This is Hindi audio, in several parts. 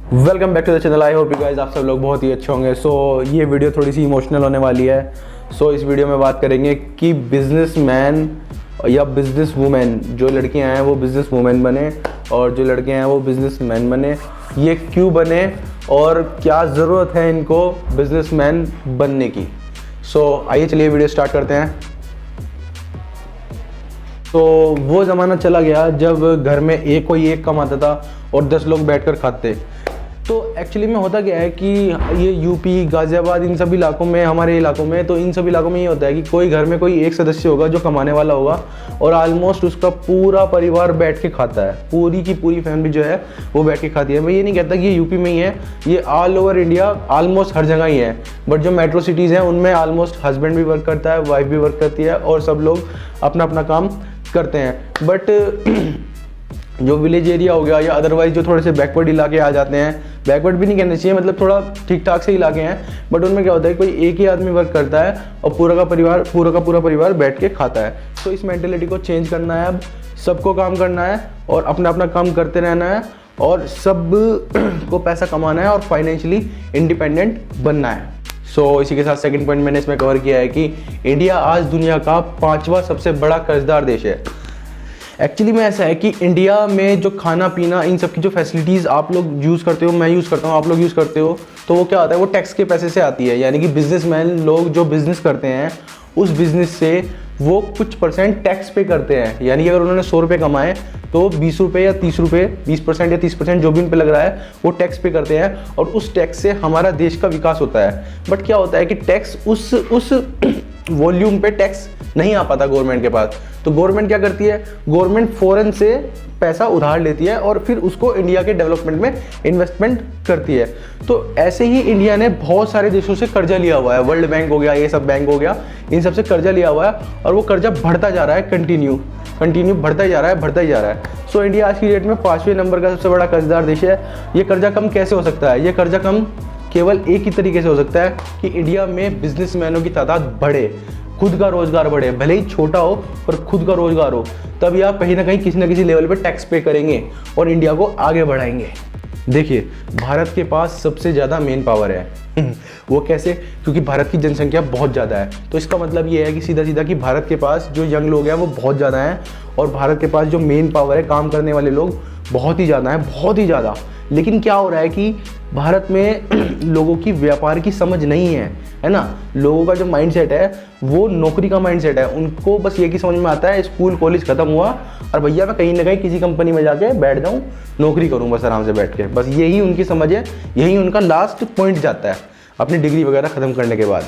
Welcome back to the channel. I hope you guys आप सब लोग बहुत ही अच्छे होंगे। ये वीडियो थोड़ी सी इमोशनल होने वाली है। इस वीडियो में बात करेंगे कि बिजनेसमैन या बिजनेस वूमेन, जो लड़कियां हैं वो बिजनेस वूमेन बने और जो लड़के हैं वो बिजनेसमैन बने। ये क्यों बने और क्या ज़रूरत है इनको बिजनेसमैन बनने की। आइए चलिए वीडियो स्टार्ट करते हैं। वो ज़माना चला गया जब घर में कोई एक कमाता था और 10 लोग बैठकर खाते। तो एक्चुअली में होता क्या है कि ये यूपी, गाज़ियाबाद, इन सभी इलाकों में, हमारे इलाकों में, तो इन सभी इलाकों में ये होता है कि कोई घर में कोई एक सदस्य होगा जो कमाने वाला होगा और ऑलमोस्ट उसका पूरा परिवार बैठ के खाता है। पूरी की पूरी फैमिली जो है वो बैठ के खाती है। मैं ये नहीं कहता कि ये यूपी में ही है, ये ऑल ओवर इंडिया ऑलमोस्ट हर जगह ही है। बट जो मेट्रो सिटीज़ हैं उनमें ऑलमोस्ट हस्बैंड भी वर्क करता है, वाइफ भी वर्क करती है और सब लोग अपना अपना काम करते हैं। बट जो विलेज एरिया हो गया या अदरवाइज जो थोड़े से बैकवर्ड इलाके आ जाते हैं, बैकवर्ड भी नहीं कहना चाहिए, मतलब थोड़ा ठीक ठाक से इलाके हैं, बट उनमें क्या होता है कोई एक ही आदमी वर्क करता है और पूरा का पूरा परिवार बैठ के खाता है। तो इस मेंटेलिटी को चेंज करना है। अब सबको काम करना है और अपना अपना काम करते रहना है और सब को पैसा कमाना है और फाइनेंशियली इंडिपेंडेंट बनना है। इसी के साथ सेकंड पॉइंट मैंने इसमें कवर किया है कि इंडिया आज दुनिया का 5वां सबसे बड़ा कर्जदार देश है। एक्चुअली में ऐसा है कि इंडिया में जो खाना पीना, इन सब की जो फैसिलिटीज़ आप लोग यूज़ करते हो, मैं यूज़ करता हूँ, आप लोग यूज़ करते हो, तो वो क्या होता है, वो टैक्स के पैसे से आती है। यानी कि बिजनेसमैन लोग जो बिज़नेस करते हैं उस बिज़नेस से वो कुछ % टैक्स पे करते हैं। यानी कि अगर उन्होंने 100 रुपये कमाए तो 20 रुपये या 30 रुपये, 20% या 30% जो भी उन पे लग रहा है वो टैक्स पे करते हैं और उस टैक्स से हमारा देश का विकास होता है। बट क्या होता है कि टैक्स उस वॉल्यूम पे टैक्स नहीं आ पाता गवर्नमेंट के पास। तो गवर्नमेंट क्या करती है, गवर्नमेंट फॉरेन से पैसा उधार लेती है और फिर उसको इंडिया के डेवलपमेंट में इन्वेस्टमेंट करती है। तो ऐसे ही इंडिया ने बहुत सारे देशों से कर्जा लिया हुआ है, वर्ल्ड बैंक हो गया, ये सब बैंक हो गया, इन सब से कर्जा लिया हुआ है और वो कर्जा बढ़ता जा रहा है, कंटिन्यू बढ़ता ही जा रहा है। इंडिया आज की डेट में 5वें नंबर का सबसे बड़ा कर्जदार देश है। ये कर्जा कम कैसे हो सकता है? ये कर्जा कम केवल एक ही तरीके से हो सकता है कि इंडिया में बिजनेसमैनों की तादाद बढ़े, खुद का रोजगार बढ़े, भले ही छोटा हो पर खुद का रोजगार हो, तब आप कहीं ना कहीं किसी न किसी लेवल पे टैक्स पे करेंगे और इंडिया को आगे बढ़ाएंगे। देखिए, भारत के पास सबसे ज़्यादा मेन पावर है। वो कैसे? क्योंकि भारत की जनसंख्या बहुत ज़्यादा है। तो इसका मतलब ये है कि सीधा सीधा कि भारत के पास जो यंग लोग हैं वो बहुत ज़्यादा हैं और भारत के पास जो मेन पावर है, काम करने वाले लोग बहुत ही ज़्यादा हैं, बहुत ही ज़्यादा। लेकिन क्या हो रहा है कि भारत में लोगों की व्यापार की समझ नहीं है ना। लोगों का जो माइंडसेट है वो नौकरी का माइंडसेट है। उनको बस ये की समझ में आता है स्कूल कॉलेज खत्म हुआ और भैया मैं कहीं ना कहीं किसी कंपनी में जाके बैठ जाऊँ, नौकरी करूँ बस आराम से बैठ के, बस यही उनकी समझ है, यही उनका लास्ट पॉइंट जाता है अपनी डिग्री वगैरह ख़त्म करने के बाद।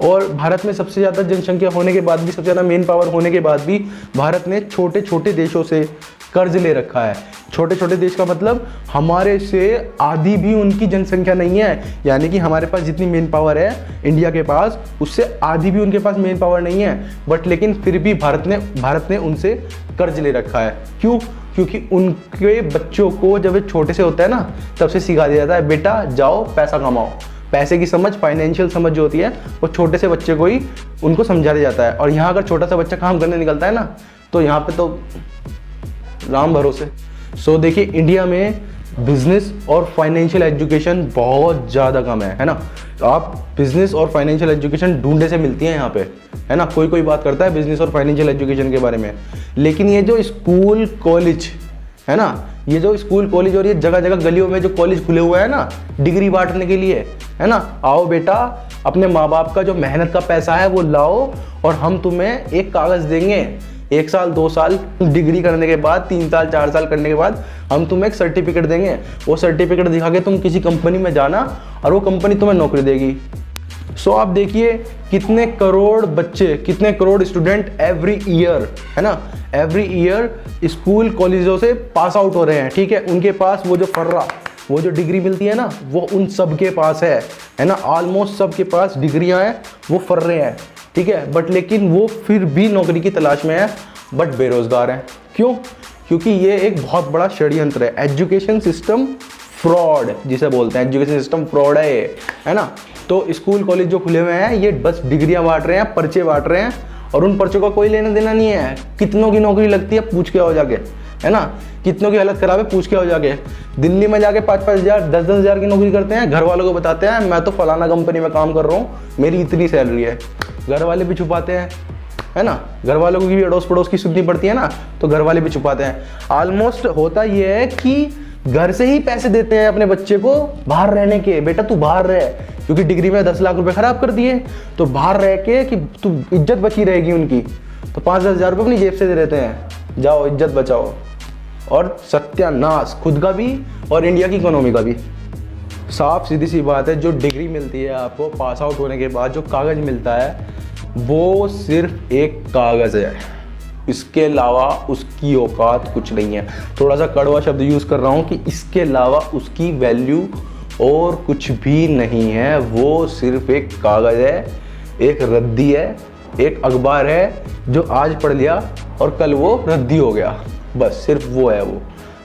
और भारत में सबसे ज़्यादा जनसंख्या होने के बाद भी, सबसे ज़्यादा मेन पावर होने के बाद भी भारत ने छोटे छोटे देशों से कर्ज ले रखा है। छोटे छोटे देश का मतलब हमारे से आधी भी उनकी जनसंख्या नहीं है। यानी कि हमारे पास जितनी मेन पावर है इंडिया के पास, उससे आधी भी उनके पास मेन पावर नहीं है। बट लेकिन फिर भी भारत ने उनसे कर्ज ले रखा है। क्यों? क्योंकि उनके बच्चों को जब वे छोटे से होता है ना, तब से सिखा दिया जाता है बेटा जाओ पैसा कमाओ। पैसे की समझ, फाइनेंशियल समझ जो होती है वो छोटे से बच्चे को ही उनको समझा दिया जाता है। और यहाँ अगर छोटा सा बच्चा काम करने निकलता है ना, तो यहाँ पे तो राम भरोसे। देखिए, इंडिया में बिजनेस और फाइनेंशियल एजुकेशन बहुत ज़्यादा कम है ना। तो आप बिजनेस और फाइनेंशियल एजुकेशन ढूंढे से मिलती है यहाँ पे, है ना। कोई बात करता है बिजनेस और फाइनेंशियल एजुकेशन के बारे में, लेकिन ये जो स्कूल कॉलेज है ना, ये जो स्कूल कॉलेज और ये जगह जगह गलियों में जो कॉलेज खुले हुए हैं ना डिग्री बांटने के लिए, है ना, आओ बेटा अपने माँ बाप का जो मेहनत का पैसा है वो लाओ और हम तुम्हें एक कागज़ देंगे, 1 साल 2 साल डिग्री करने के बाद, 3 साल 4 साल करने के बाद हम तुम्हें एक सर्टिफिकेट देंगे। वो सर्टिफिकेट दिखा के तुम किसी कंपनी में जाना और वो कंपनी तुम्हें नौकरी देगी। आप देखिए कितने करोड़ बच्चे, कितने करोड़ स्टूडेंट एवरी ईयर, है ना, एवरी ईयर स्कूल कॉलेजों से पास आउट हो रहे हैं। ठीक है, उनके पास वो जो फर्रा, वो जो डिग्री मिलती है ना, वो उन सब के पास है ना, ऑलमोस्ट सब के पास डिग्रियां हैं, वो फर्रे हैं। ठीक है, बट लेकिन वो फिर भी नौकरी की तलाश में है, बट बेरोजगार हैं। क्यों? क्योंकि ये एक बहुत बड़ा षड्यंत्र है। एजुकेशन सिस्टम फ्रॉड जिसे बोलते हैं, एजुकेशन सिस्टम फ्रॉड है ये, है ना। तो स्कूल कॉलेज जो खुले हुए हैं ये बस डिग्रियां बांट रहे हैं, पर्चे बांट रहे हैं और उन पर्चों का कोई लेना देना नहीं है। कितनों की नौकरी लगती है पूछ के आओ जाके, है ना। कितनों की हालत खराब है, पूछ के हो जाके। दिल्ली में जाके 5-5 हज़ार 10-10 हज़ार की नौकरी करते हैं, घर वालों को बताते हैं मैं तो फलाना कंपनी में काम कर रहा हूँ, मेरी इतनी सैलरी है। घर वाले भी छुपाते हैं, है ना। घर वालों को भी अड़ोस पड़ोस की सुननी पड़ती है ना, तो घर वाले भी छुपाते हैं। ऑलमोस्ट होता ये है कि घर से ही पैसे देते हैं अपने बच्चे को बाहर रहने के, बेटा तू बाहर रह, क्योंकि डिग्री में 10 लाख रुपए खराब कर दिए, तो बाहर रह के कि तू इज्जत बची रहेगी उनकी, तो 5-10 हज़ार रुपये अपनी जेब से दे देते हैं, जाओ इज्जत बचाओ। और सत्यानाश खुद का भी और इंडिया की इकोनॉमी का भी। साफ सीधी सी बात है, जो डिग्री मिलती है आपको पास आउट होने के बाद, जो कागज़ मिलता है वो सिर्फ एक कागज़ है, इसके अलावा उसकी औकात कुछ नहीं है। थोड़ा सा कड़वा शब्द यूज़ कर रहा हूँ कि इसके अलावा उसकी वैल्यू और कुछ भी नहीं है। वो सिर्फ एक कागज़ है, एक रद्दी है, एक अखबार है जो आज पढ़ लिया और कल वो रद्दी हो गया, बस सिर्फ वो है वो।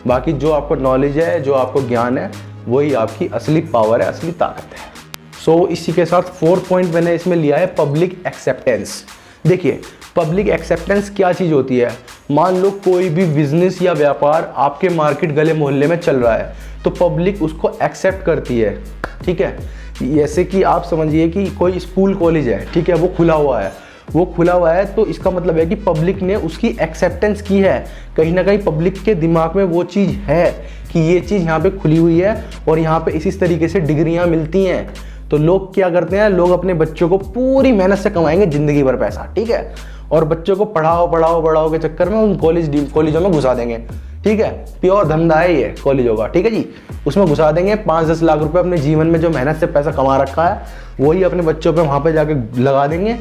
बाकी जो आपको नॉलेज है, जो आपको ज्ञान है, वही आपकी असली पावर है, असली ताकत है। सो इसी के साथ 4th पॉइंट मैंने इसमें लिया है पब्लिक एक्सेप्टेंस। देखिए पब्लिक एक्सेप्टेंस क्या चीज़ होती है। मान लो कोई भी बिजनेस या व्यापार आपके मार्केट गले मोहल्ले में चल रहा है, तो पब्लिक उसको एक्सेप्ट करती है, ठीक है। जैसे कि आप समझिए कि कोई स्कूल कॉलेज है, ठीक है, वो खुला हुआ है, तो इसका मतलब है कि पब्लिक ने उसकी एक्सेप्टेंस की है। कहीं ना कहीं पब्लिक के दिमाग में वो चीज़ है कि ये चीज़ यहाँ पे खुली हुई है और यहाँ पे इसी तरीके से डिग्रियाँ मिलती हैं। तो लोग क्या करते हैं, लोग अपने बच्चों को पूरी मेहनत से कमाएंगे ज़िंदगी भर पैसा, ठीक है, और बच्चों को पढ़ाओ के चक्कर में उन कॉलेजों में घुसा देंगे, ठीक है। प्योर धंधा है ये कॉलेजों का, ठीक है जी। उसमें घुसा देंगे 5-10 लाख रुपए, अपने जीवन में जो मेहनत से पैसा कमा रखा है वही अपने बच्चों पे वहाँ पे जाके लगा देंगे,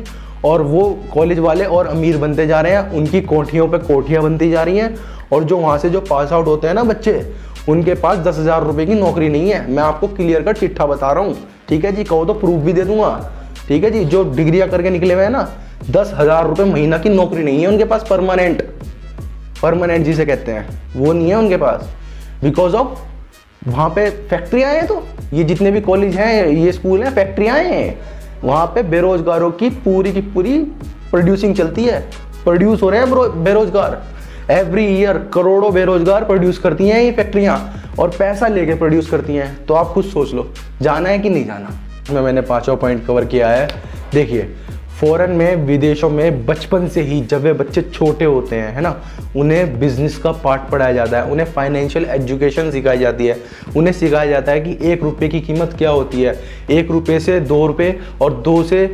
और वो कॉलेज वाले और अमीर बनते जा रहे हैं, उनकी कोठियों पे कोठियाँ बनती जा रही हैं, और जो वहाँ से जो पास आउट होते हैं ना बच्चे, उनके पास 10 हज़ार रुपये की नौकरी नहीं है। मैं आपको क्लियर कट चिट्ठा बता रहा हूँ, ठीक है जी, कहो तो प्रूफ भी दे दूंगा, ठीक है जी। जो डिग्रियाँ करके निकले हुए हैं ना, 10 हज़ार रुपये महीना की नौकरी नहीं है उनके पास, परमानेंट जिसे कहते हैं, वो नहीं है उनके पास। बिकॉज ऑफ वहाँ पे फैक्ट्रियाँ हैं, तो ये जितने भी कॉलेज हैं, ये स्कूल हैं, फैक्ट्रियाँ हैं, वहाँ पे बेरोजगारों की पूरी प्रोड्यूसिंग चलती है, प्रोड्यूस हो रहे हैं बेरोजगार। एवरी ईयर करोड़ों बेरोजगार प्रोड्यूस करती हैं ये फैक्ट्रियाँ, और पैसा लेके प्रोड्यूस करती हैं। तो आप खुद सोच लो, जाना है कि नहीं जाना। मैंने 5वां पॉइंट कवर किया है। देखिए फॉरेन में, विदेशों में बचपन से ही जब वे बच्चे छोटे होते हैं, है ना, उन्हें बिजनेस का पार्ट पढ़ाया जाता है, उन्हें फाइनेंशियल एजुकेशन सिखाई जाती है, उन्हें सिखाया जाता है कि 1 रुपये की कीमत क्या होती है, 1 रुपये से 2 रुपये, और 2 से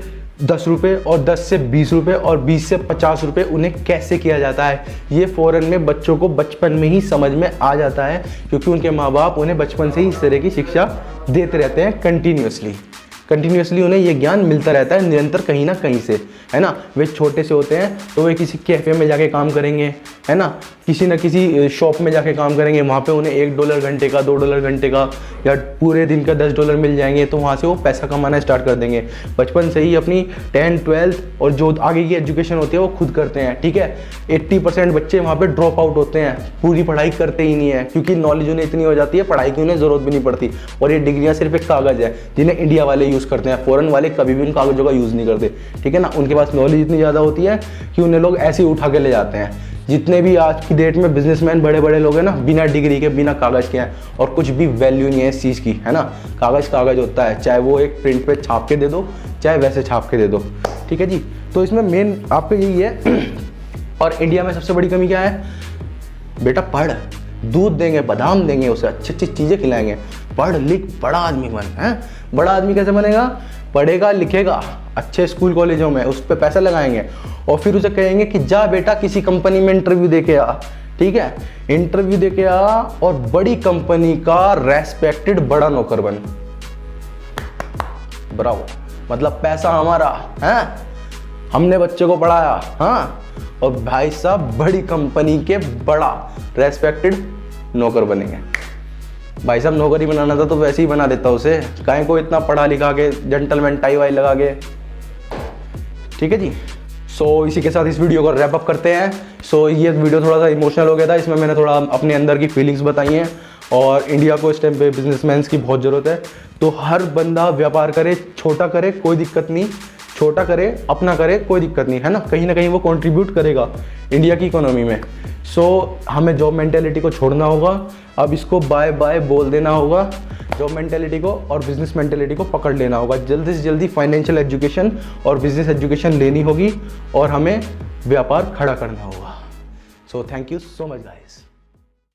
10 रुपये, और 10 से 20 रुपये, और 20 से 50 रुपये उन्हें कैसे किया जाता है। ये फॉरेन में बच्चों को बचपन में ही समझ में आ जाता है, क्योंकि उनके माँ बाप उन्हें बचपन से ही इस तरह की शिक्षा देते रहते हैं। कंटिन्यूसली उन्हें ये ज्ञान मिलता रहता है निरंतर, कहीं ना कहीं से, है ना। वे छोटे से होते हैं तो वे किसी कैफ़े में जाके काम करेंगे, है ना, किसी न किसी शॉप में जाके काम करेंगे, वहाँ पे उन्हें $1 घंटे का, $2 घंटे का, या पूरे दिन का $10 मिल जाएंगे, तो वहाँ से वो पैसा कमाना स्टार्ट कर देंगे। बचपन से ही अपनी 10th 12th और जो आगे की एजुकेशन होती है वो खुद करते हैं, ठीक है। 80% बच्चे वहाँ पे ड्रॉप आउट होते हैं, पूरी पढ़ाई करते ही नहीं है, क्योंकि नॉलेज उन्हें इतनी हो जाती है, पढ़ाई की उन्हें ज़रूरत भी नहीं पड़ती। और ये डिग्रियाँ सिर्फ एक कागज़ है जिन्हें इंडिया वाले यूज़ करते हैं, फॉरेन वाले कभी भी उन कागज़ों का यूज़ नहीं करते, ठीक है ना। उनके पास नॉलेज इतनी ज़्यादा होती है कि उन्हें लोग ऐसे ही उठा के ले जाते हैं। जितने भी आज की डेट में बिजनेसमैन बड़े लोग हैं ना, बिना डिग्री के, बिना कागज़ के हैं, और कुछ भी वैल्यू नहीं है इस चीज़ की, है ना। कागज़ होता है, चाहे वो एक प्रिंट पे छाप के दे दो, चाहे वैसे छाप के दे दो, ठीक है जी। तो इसमें मेन आपको यही है। और इंडिया में सबसे बड़ी कमी क्या है, बेटा पढ़, दूध देंगे, बादाम देंगे, उसे अच्छी चीज़ें खिलाएंगे, पढ़ लिख बड़ा आदमी बन। है बड़ा आदमी कैसे बनेगा, पढ़ेगा लिखेगा, अच्छे स्कूल कॉलेजों में उस पर पैसा लगाएंगे, और फिर उसे कहेंगे कि जा बेटा किसी कंपनी में इंटरव्यू दे के आ, ठीक है, इंटरव्यू दे के आ और बड़ी कंपनी का रेस्पेक्टेड बड़ा नौकर बन। ब्रावो, मतलब पैसा हमारा है, हमने बच्चे को पढ़ाया, हाँ, और भाई साहब बड़ी कंपनी के बड़ा रेस्पेक्टेड नौकर बनेंगे। भाई साहब नौकरी बनाना था तो वैसे ही बना देता उसे, काहे को इतना पढ़ा लिखा के, जेंटलमैन टाई वाई लगा के, ठीक है जी। सो इसी के साथ इस वीडियो को रैप अप करते हैं। सो ये वीडियो थोड़ा सा इमोशनल हो गया था, इसमें मैंने थोड़ा अपने अंदर की फीलिंग्स बताई हैं, और इंडिया को इस टाइम पे बिजनेसमैन की बहुत ज़रूरत है। तो हर बंदा व्यापार करे, छोटा करे कोई दिक्कत नहीं, छोटा करे अपना करे कोई दिक्कत नहीं, है ना। कहीं वो कंट्रीब्यूट करेगा इंडिया की इकोनॉमी में। सो हमें जॉब मेंटेलिटी को छोड़ना होगा, अब इसको बाय बाय बोल देना होगा जॉब मेंटेलिटी को, और बिजनेस मेंटेलिटी को पकड़ लेना होगा। जल्दी से जल्दी फाइनेंशियल एजुकेशन और बिजनेस एजुकेशन लेनी होगी और हमें व्यापार खड़ा करना होगा। So thank you so much guys.